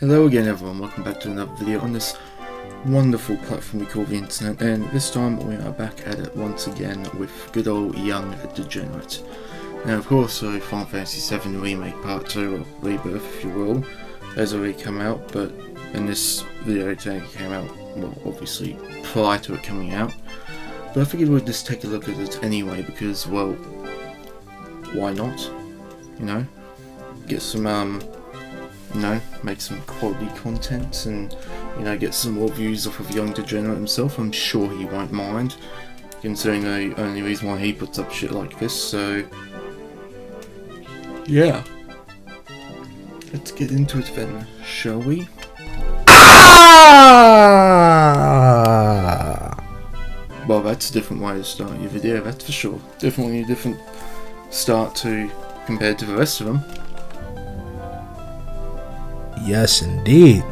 Hello again everyone, welcome back to another video on this wonderful platform we call the internet, and this time we are back at it once again with good old Young Defiant. Now of course, Final Fantasy VII Remake Part 2, or Rebirth if you will, has already come out, but in this video it came out, well obviously prior to it coming out, but I figured we'd just take a look at it anyway because, well, why not, you know, get some make some quality content and, you know, get some more views off of Young Defiant himself. I'm sure he won't mind, considering the only reason why he puts up shit like this, so yeah. Let's get into it then, shall we? Well, that's a different way to start your video, that's for sure. Definitely a different start compared to the rest of them. Yes, indeed.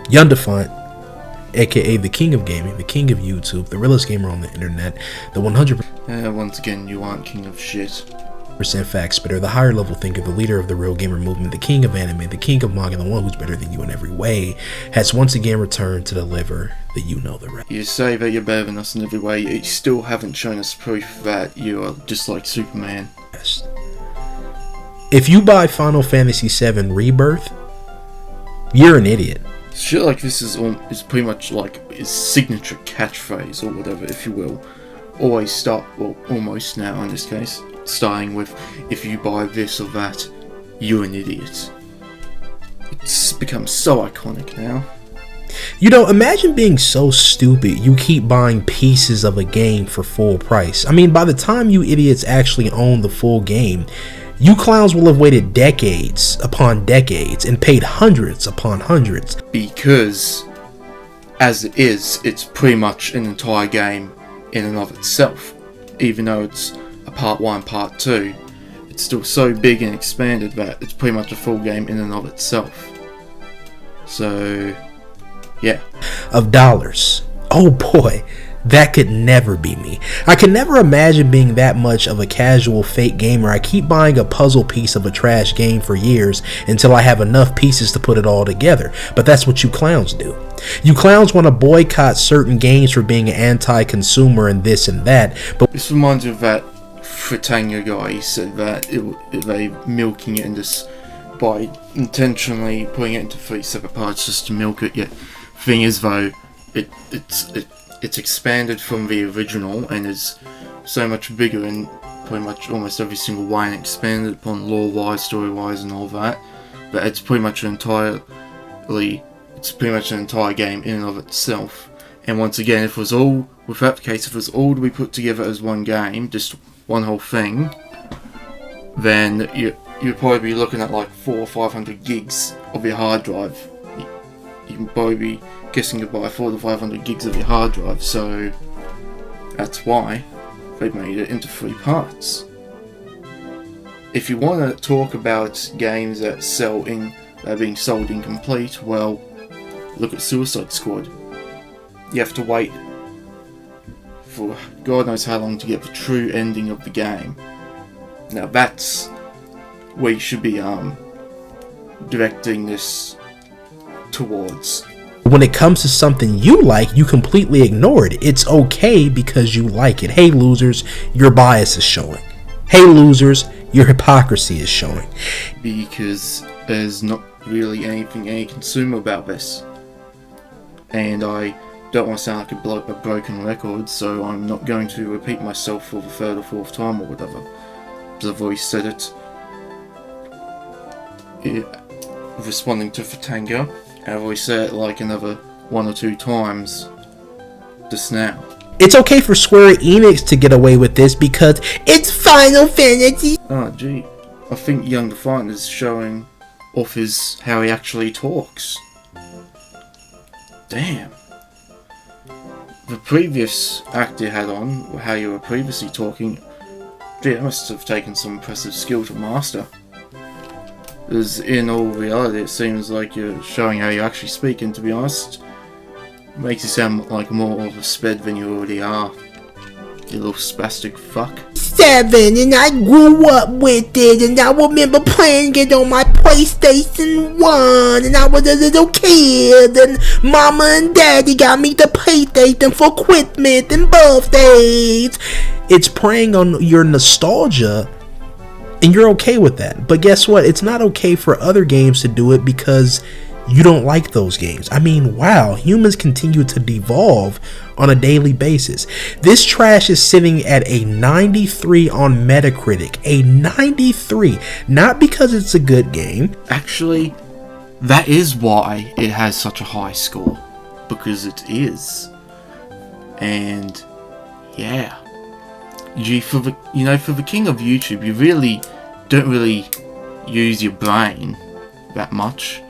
Young Defiant, aka the king of gaming, the king of YouTube, the realest gamer on the internet, the 100% once again, you aren't king of shit. fact spitter, the higher level thinker, the leader of the real gamer movement, the king of anime, the king of manga, the one who's better than you in every way, has once again returned to deliver the the rest. You say that you're better than us in every way, you still haven't shown us proof that you are just like Superman. If you buy Final Fantasy VII Rebirth, you're an idiot. Shit like this is pretty much like his signature catchphrase or whatever, if you will. Always start, well, almost now in this case, starting with, if you buy this or that, you're an idiot. It's become so iconic now. You know, imagine being so stupid you keep buying pieces of a game for full price. I mean, by the time you idiots actually own the full game, you clowns will have waited decades upon decades and paid hundreds upon hundreds. Because, as it is, it's pretty much an entire game in and of itself. Even though it's a part 1, part 2, it's still so big and expanded that it's pretty much a full game in and of itself. So, yeah. Of dollars. Oh boy. That could never be me. I could never imagine being that much of a casual fake gamer. I keep buying a puzzle piece of a trash game for years until I have enough pieces to put it all together. But that's what you clowns do. You clowns want to boycott certain games for being anti-consumer and this and that. But this reminds me of that Fritanga guy. He said that they milking it in this by intentionally putting it into 3 separate parts just to milk it. Yet, thing is though, it's expanded from the original and is so much bigger in pretty much almost every single way, and expanded upon lore-wise, story-wise, and all that. But it's pretty much an entire game in and of itself. And once again, if that case, if it was all to be put together as one game, just one whole thing, then you'd probably be looking at like 400 or 500 gigs of your hard drive. You can probably be guessing to buy 400 to 500 gigs of your hard drive, so that's why they made it into 3 parts. If you want to talk about games that are being sold incomplete, well, look at Suicide Squad. You have to wait for God knows how long to get the true ending of the game. Now that's where you should be directing this towards. When it comes to something you like, you completely ignore it. It's okay because you like it. Hey losers, your bias is showing. Hey losers, your hypocrisy is showing. Because there's not really any consumer about this. And I don't want to sound like a broken record, so I'm not going to repeat myself for the 3rd or 4th time or whatever. Because I've already said it. Responding to Fritanga, I've always said it like another 1 or 2 times just now. It's okay for Square Enix to get away with this because it's Final Fantasy. Oh gee, I think Young Defiant is showing off how he actually talks. Damn. The previous act you had on, how you were previously talking, gee, it must have taken some impressive skill to master. As in all reality, it seems like you're showing how you actually speak, and to be honest, it makes you sound like more of a sped than you already are. You little spastic fuck. 7 and I grew up with it, and I remember playing it on my PlayStation 1, and I was a little kid, and mama and daddy got me the PlayStation for Christmas and birthdays. It's preying on your nostalgia, and you're okay with that. But guess what? It's not okay for other games to do it because you don't like those games. I mean, wow, humans continue to devolve on a daily basis. This trash is sitting at a 93 on Metacritic. A 93. Not because it's a good game. Actually, that is why it has such a high score. Because it is. And yeah. For the king of YouTube, you really don't really use your brain that much.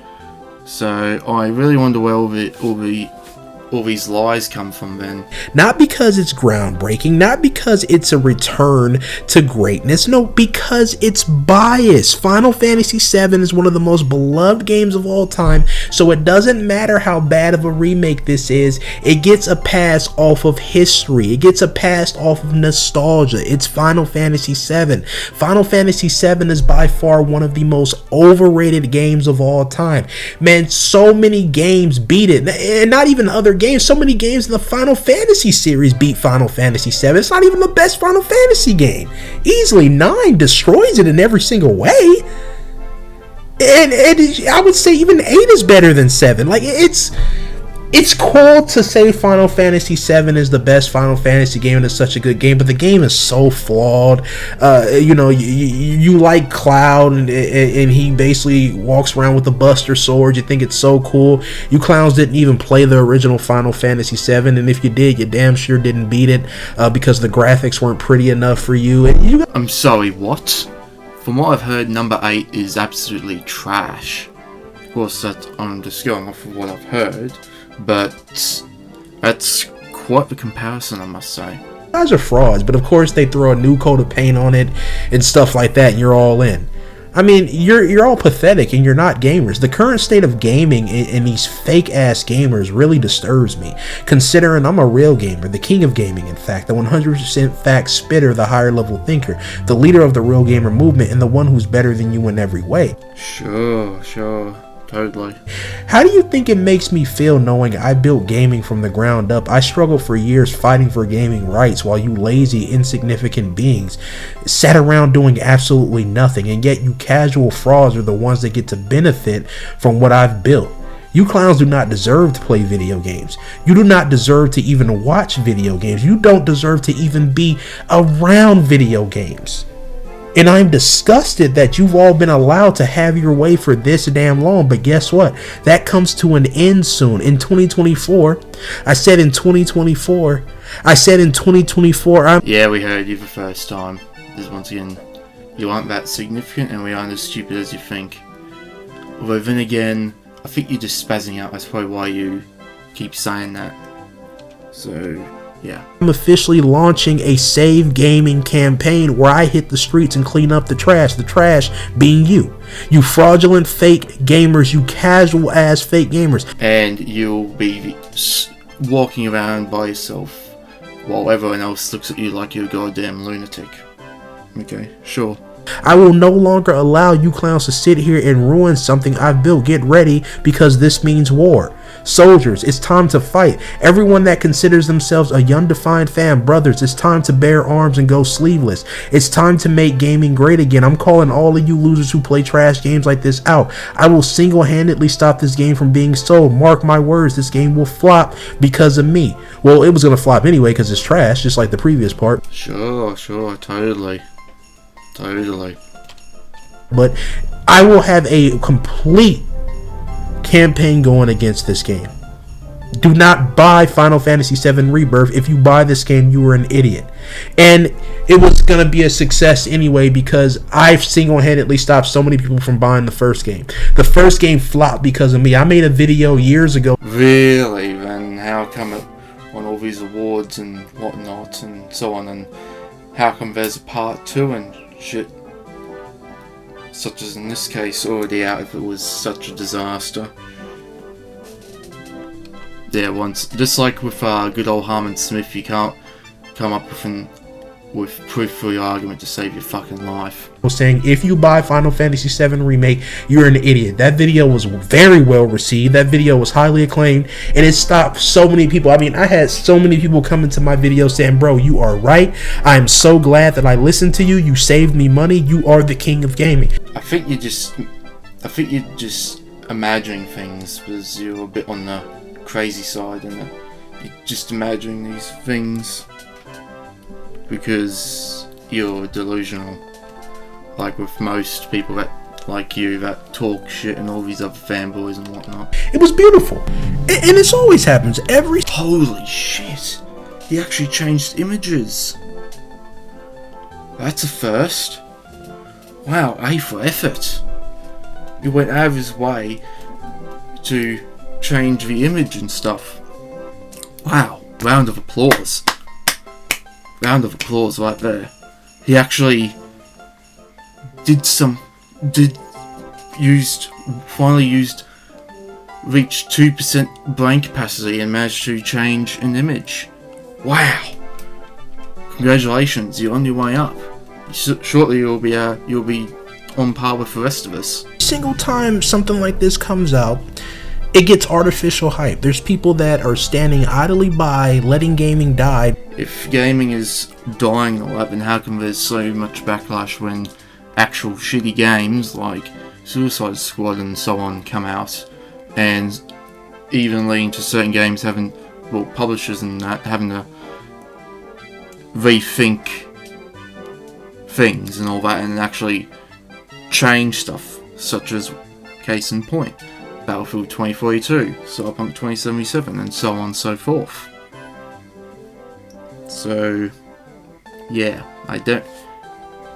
So I really wonder where all these lies come from then. Not because it's groundbreaking, not because it's a return to greatness, no, because it's biased. Final Fantasy VII is one of the most beloved games of all time, so it doesn't matter how bad of a remake this is, it gets a pass off of history, it gets a pass off of nostalgia. It's Final Fantasy VII. Final Fantasy VII is by far one of the most overrated games of all time. Man, so many games beat it, and not even other games. So many games in the Final Fantasy series beat Final Fantasy VII. It's not even the best Final Fantasy game. Easily 9 destroys it in every single way. And I would say even 8 is better than 7. Like, it's cool to say Final Fantasy VII is the best Final Fantasy game and it's such a good game, but the game is so flawed. You like Cloud and he basically walks around with a Buster Sword. You think it's so cool. You clowns didn't even play the original Final Fantasy VII, and if you did, you damn sure didn't beat it because the graphics weren't pretty enough for you. I'm sorry, what? From what I've heard, number 8 is absolutely trash. Of course, I'm just going off of what I've heard. But that's quite the comparison, I must say. Guys are frauds, but of course they throw a new coat of paint on it and stuff like that, and you're all in. I mean, you're all pathetic and you're not gamers. The current state of gaming and these fake ass gamers really disturbs me, considering I'm a real gamer, the king of gaming, in fact, the 100% fact spitter, the higher level thinker, the leader of the real gamer movement, and the one who's better than you in every way. Sure. Totally. How do you think it makes me feel knowing I built gaming from the ground up? I struggled for years fighting for gaming rights while you lazy, insignificant beings sat around doing absolutely nothing, and yet you casual frauds are the ones that get to benefit from what I've built. You clowns do not deserve to play video games. You do not deserve to even watch video games. You don't deserve to even be around video games. And I'm disgusted that you've all been allowed to have your way for this damn long. But guess what? That comes to an end soon. In 2024. I said in 2024. Yeah, we heard you the first time. Because once again, you aren't that significant and we aren't as stupid as you think. Although then again, I think you're just spazzing out. That's probably why you keep saying that. So... yeah. I'm officially launching a Save Gaming campaign where I hit the streets and clean up the trash being you. You fraudulent fake gamers, you casual ass fake gamers. And you'll be walking around by yourself while everyone else looks at you like you're a goddamn lunatic. Okay, sure. I will no longer allow you clowns to sit here and ruin something I've built. Get ready, because this means war. Soldiers, it's time to fight. Everyone that considers themselves a Young Defiant fan, brothers, it's time to bear arms and go sleeveless. It's time to make gaming great again. I'm calling all of you losers who play trash games like this out. I will single-handedly stop this game from being sold. Mark my words, this game will flop because of me. Well, it was going to flop anyway because it's trash, just like the previous part. Sure, totally. But I will have a complete campaign going against this game. Do not buy Final Fantasy VII Rebirth. If you buy this game, you are an idiot. And it was going to be a success anyway because I've single-handedly stopped so many people from buying the first game. The first game flopped because of me. I made a video years ago. Really? Then how come it won all these awards and whatnot and so on, and how come there's a part 2 and shit? Such as in this case, already out if it was such a disaster. Yeah, once, just like with good old Harmon Smith, you can't come up with with proof for your argument to save your fucking life. Saying if you buy Final Fantasy VII Remake, you're an idiot. That video was very well received. That video was highly acclaimed, and it stopped so many people. I mean, I had so many people come into my video saying, bro, you are right. I am so glad that I listened to you. You saved me money. You are the king of gaming. I think you're just imagining things because you're a bit on the crazy side, and you're just imagining these things because you're delusional, like with most people that like you that talk shit and all these other fanboys and whatnot. It was beautiful, and this always happens. Holy shit! He actually changed images. That's a first. Wow, A for effort. He went out of his way to change the image and stuff. Wow, round of applause. Round of applause right there. He actually reached 2% brain capacity and managed to change an image. Wow. Congratulations, you're on your way up. Shortly you'll be on par with the rest of us. Single time something like this comes out, it gets artificial hype. There's people that are standing idly by, letting gaming die. If gaming is dying all that, then how come there's so much backlash when actual shitty games like Suicide Squad and so on come out, and even leading to certain games publishers and that having to rethink things and all that and actually change stuff, such as case in point, Battlefield 2042, Cyberpunk 2077, and so on and so forth. So, yeah, I don't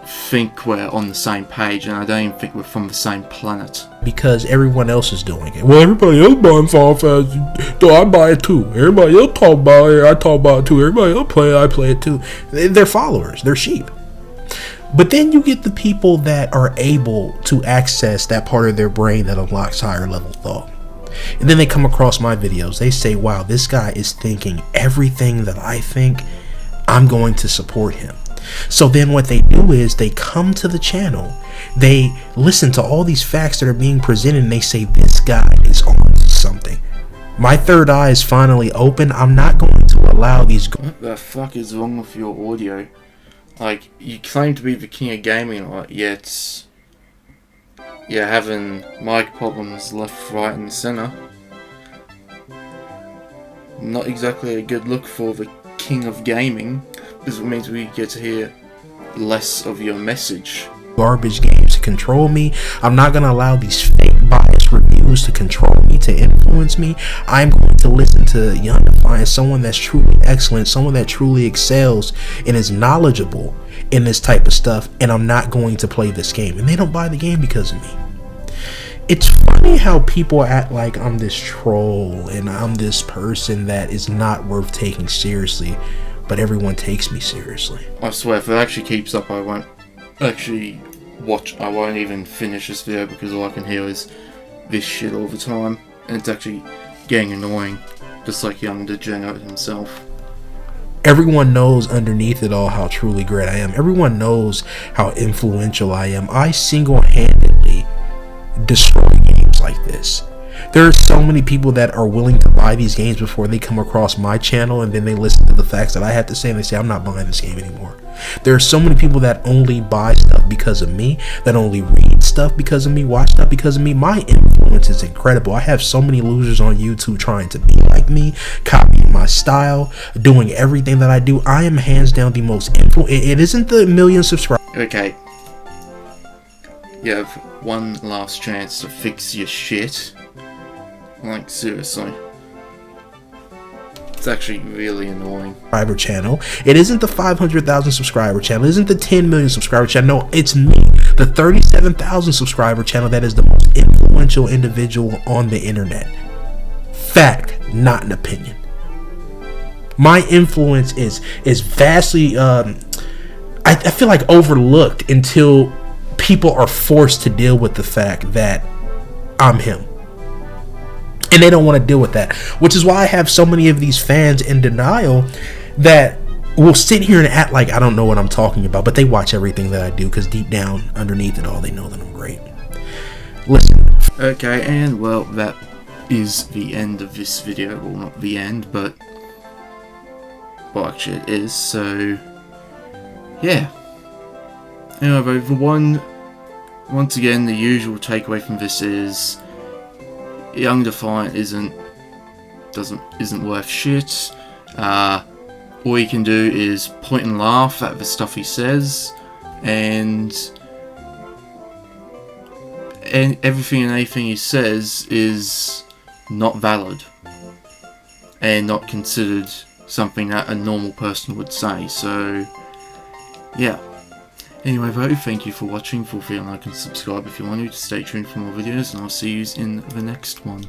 think we're on the same page, and I don't even think we're from the same planet. Because everyone else is doing it. Well, everybody else buying Final Fantasy, so I buy it too. Everybody else talk about it, I talk about it too. Everybody else play it, I play it too. They're followers, they're sheep. But then you get the people that are able to access that part of their brain that unlocks higher level thought. And then they come across my videos. They say, wow, this guy is thinking everything that I think. I'm going to support him. So then what they do is they come to the channel. They listen to all these facts that are being presented and they say, this guy is on to something. My third eye is finally open. I'm not going to allow these... What the fuck is wrong with your audio? Like, you claim to be the king of gaming, yet you're having mic problems left, right, and center. Not exactly a good look for the king of gaming, because it means we get to hear less of your message. Garbage games to control me. I'm not going to allow these fake biased reviews to control me, to influence me. I'm going to listen to Young Defiant, someone that's truly excellent, someone that truly excels and is knowledgeable in this type of stuff, and I'm not going to play this game. And they don't buy the game because of me. It's funny how people act like I'm this troll and I'm this person that is not worth taking seriously, but everyone takes me seriously. I swear, if it actually keeps up, I won't actually watch. I won't even finish this video because all I can hear is this shit all the time, and it's actually getting annoying, just like Young Defiant himself. Everyone knows underneath it all how truly great I am. Everyone knows how influential I am. I single-handedly destroy games like this. There are so many people that are willing to buy these games before they come across my channel, and then they listen to the facts that I have to say and they say, I'm not buying this game anymore. There are so many people that only buy stuff because of me, that only read stuff because of me, watch stuff because of me. My influence is incredible. I have so many losers on YouTube trying to be like me, copying my style, doing everything that I do. I am hands down the most influential. It isn't the million subscribers. Okay. You have one last chance to fix your shit. Like, seriously. It's actually really annoying. Subscriber channel. It isn't the 500,000 subscriber channel. It isn't the 10 million subscriber channel. No, it's me, the 37,000 subscriber channel that is the most influential individual on the internet. Fact, not an opinion. My influence is vastly, I feel like overlooked until people are forced to deal with the fact that I'm him. And they don't want to deal with that, which is why I have so many of these fans in denial that will sit here and act like I don't know what I'm talking about, but they watch everything that I do because deep down, underneath it all, they know that I'm great. Listen. Okay, and well, that is the end of this video. Well, not the end, but... well, actually it is, so... yeah. Anyway, once again, the usual takeaway from this is... Young Defiant isn't worth shit. All you can do is point and laugh at the stuff he says, and everything and anything he says is not valid and not considered something that a normal person would say. So yeah. Anyway though, thank you for watching. Feel free to like and subscribe if you want to. Stay tuned for more videos, and I'll see you in the next one.